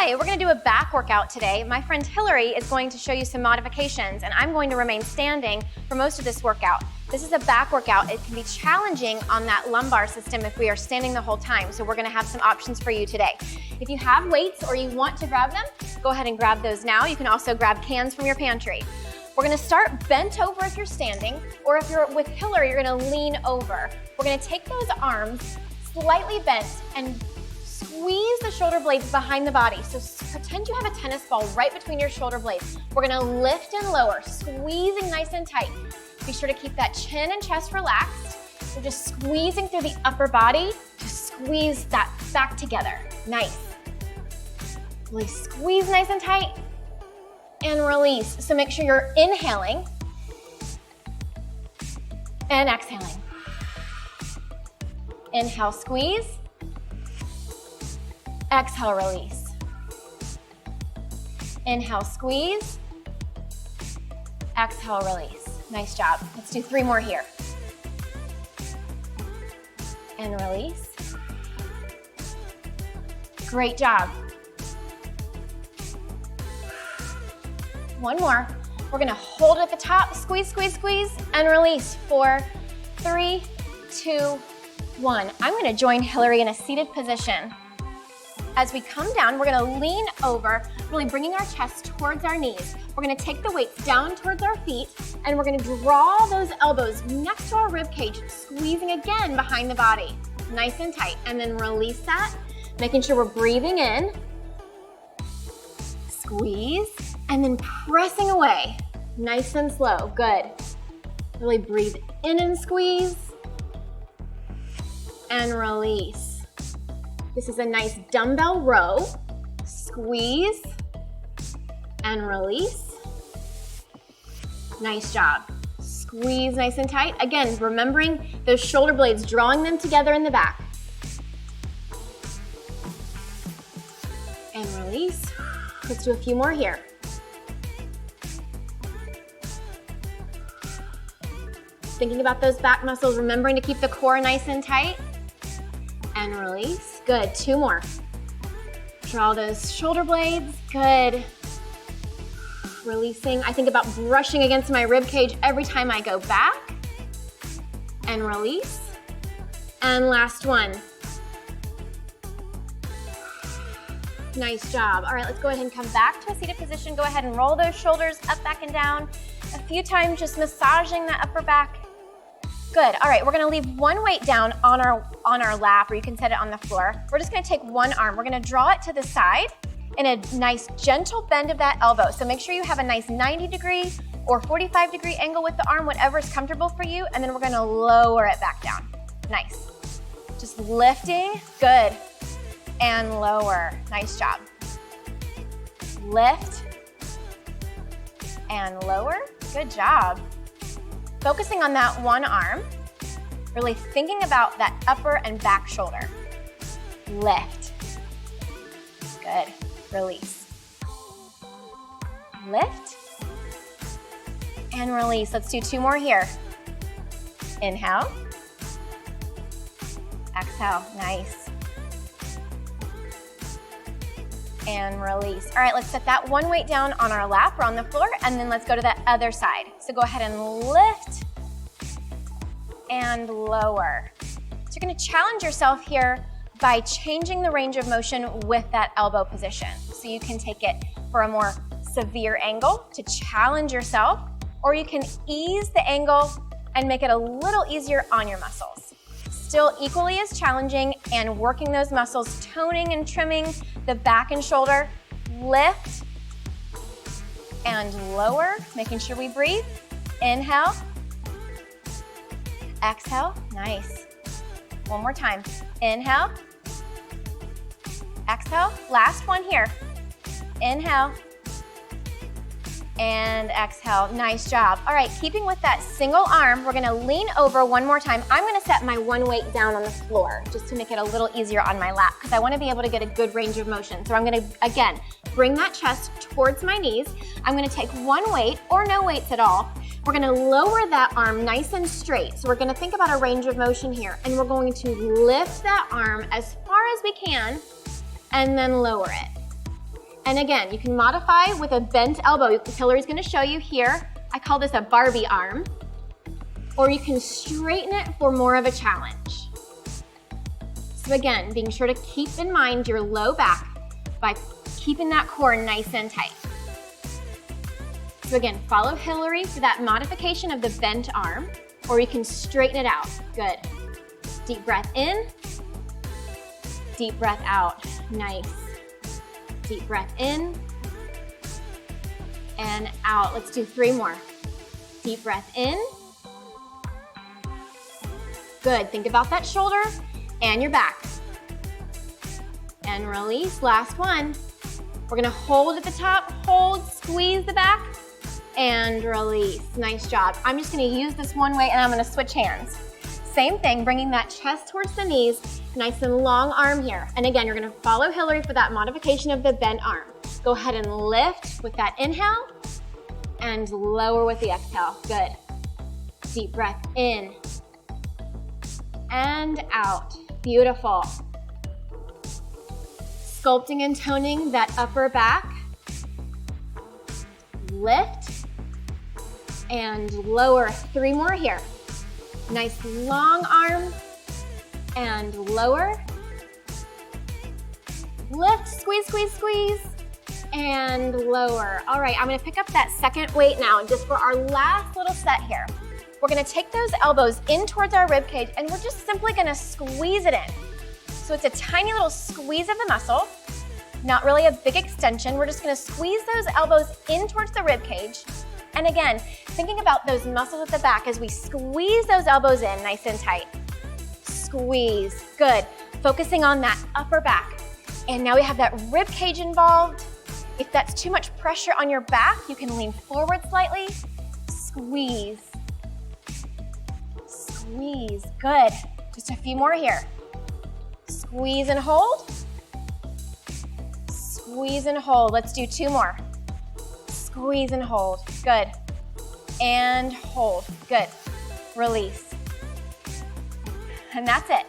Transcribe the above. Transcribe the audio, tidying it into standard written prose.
Hi, we're going to do a back workout today. My friend Hillary is going to show you some modifications, and I'm going to remain standing for most of this workout. This is a back workout. It can be challenging on that lumbar system if we are standing the whole time, so we're going to have some options for you today. If you have weights or you want to grab them, go ahead and grab those now. You can also grab cans from your pantry. We're going to start bent over if you're standing, or if you're with Hillary, you're going to lean over. We're going to take those arms slightly bent and squeeze the shoulder blades behind the body. So pretend you have a tennis ball right between your shoulder blades. We're gonna lift and lower, squeezing nice and tight. Be sure to keep that chin and chest relaxed. We're just squeezing through the upper body to squeeze that back together. Nice. Really squeeze nice and tight and release. So make sure you're inhaling and exhaling. Inhale, squeeze. Exhale, release. Inhale, squeeze. Exhale, release. Nice job. Let's do 3 more here. And release. Great job. 1 more. We're gonna hold it at the top, squeeze, squeeze, squeeze, and release. 4, 3, 2, 1. I'm gonna join Hillary in a seated position. As we come down, we're gonna lean over, really bringing our chest towards our knees. We're gonna take the weights down towards our feet, and we're gonna draw those elbows next to our rib cage, squeezing again behind the body, nice and tight. And then release that, making sure we're breathing in, squeeze, and then pressing away, nice and slow, good. Really breathe in and squeeze, and release. This is a nice dumbbell row. Squeeze and release. Nice job. Squeeze nice and tight. Again, remembering those shoulder blades, drawing them together in the back. And release. Let's do a few more here. Thinking about those back muscles, remembering to keep the core nice and tight. And release. Good, 2 more. Draw those shoulder blades, good. Releasing, I think about brushing against my rib cage every time I go back. And release. And last one. Nice job. All right, let's go ahead and come back to a seated position. Go ahead and roll those shoulders up, back, and down. A few times, just massaging that upper back. Good, all right, we're gonna leave 1 weight down on our lap, or you can set it on the floor. We're just gonna take 1 arm. We're gonna draw it to the side in a nice gentle bend of that elbow. So make sure you have a nice 90-degree or 45-degree angle with the arm, whatever is comfortable for you, and then we're gonna lower it back down. Nice. Just lifting, good, and lower. Nice job. Lift and lower, good job. Focusing on that 1 arm, really thinking about that upper and back shoulder. Lift. Good. Release. Lift. And release. Let's do 2 more here. Inhale. Exhale. Nice. And release. All right, let's set that 1 weight down on our lap or on the floor, and then let's go to that other side. So go ahead and lift and lower. So you're gonna challenge yourself here by changing the range of motion with that elbow position. So you can take it for a more severe angle to challenge yourself, or you can ease the angle and make it a little easier on your muscles. Still equally as challenging, and working those muscles, toning and trimming the back and shoulder. Lift and lower, making sure we breathe. Inhale. Exhale, nice. 1 more time. Inhale. Exhale, last one here. Inhale. And exhale, nice job. All right, keeping with that single arm, we're gonna lean over 1 more time. I'm gonna set my 1 weight down on the floor just to make it a little easier on my lap, because I wanna be able to get a good range of motion. So I'm gonna, again, bring that chest towards my knees. I'm gonna take 1 weight or no weights at all. We're gonna lower that arm nice and straight. So we're gonna think about a range of motion here, and we're going to lift that arm as far as we can and then lower it. And again, you can modify with a bent elbow. Hillary's gonna show you here. I call this a Barbie arm. Or you can straighten it for more of a challenge. So again, being sure to keep in mind your low back by keeping that core nice and tight. So again, follow Hillary for that modification of the bent arm, or you can straighten it out. Good. Deep breath in, deep breath out. Nice. Deep breath in and out. Let's do 3 more. Deep breath in. Good. Think about that shoulder and your back. And release. Last one. We're gonna hold at the top, hold, squeeze the back, and release. Nice job. I'm just gonna use this one way and I'm gonna switch hands. Same thing, bringing that chest towards the knees, nice and long arm here. And again, you're gonna follow Hillary for that modification of the bent arm. Go ahead and lift with that inhale and lower with the exhale. Good. Deep breath in and out. Beautiful. Sculpting and toning that upper back. Lift and lower. 3 more here. Nice long arm and lower. Lift, squeeze, squeeze, squeeze, and lower. All right, I'm gonna pick up that second weight now just for our last little set here. We're gonna take those elbows in towards our rib cage and we're just simply gonna squeeze it in. So it's a tiny little squeeze of the muscle, not really a big extension. We're just gonna squeeze those elbows in towards the rib cage. And again, thinking about those muscles at the back as we squeeze those elbows in nice and tight. Squeeze, good. Focusing on that upper back. And now we have that rib cage involved. If that's too much pressure on your back, you can lean forward slightly. Squeeze. Squeeze, good. Just a few more here. Squeeze and hold. Squeeze and hold. Let's do 2 more. Squeeze and hold. Good. And hold. Good. Release. And that's it.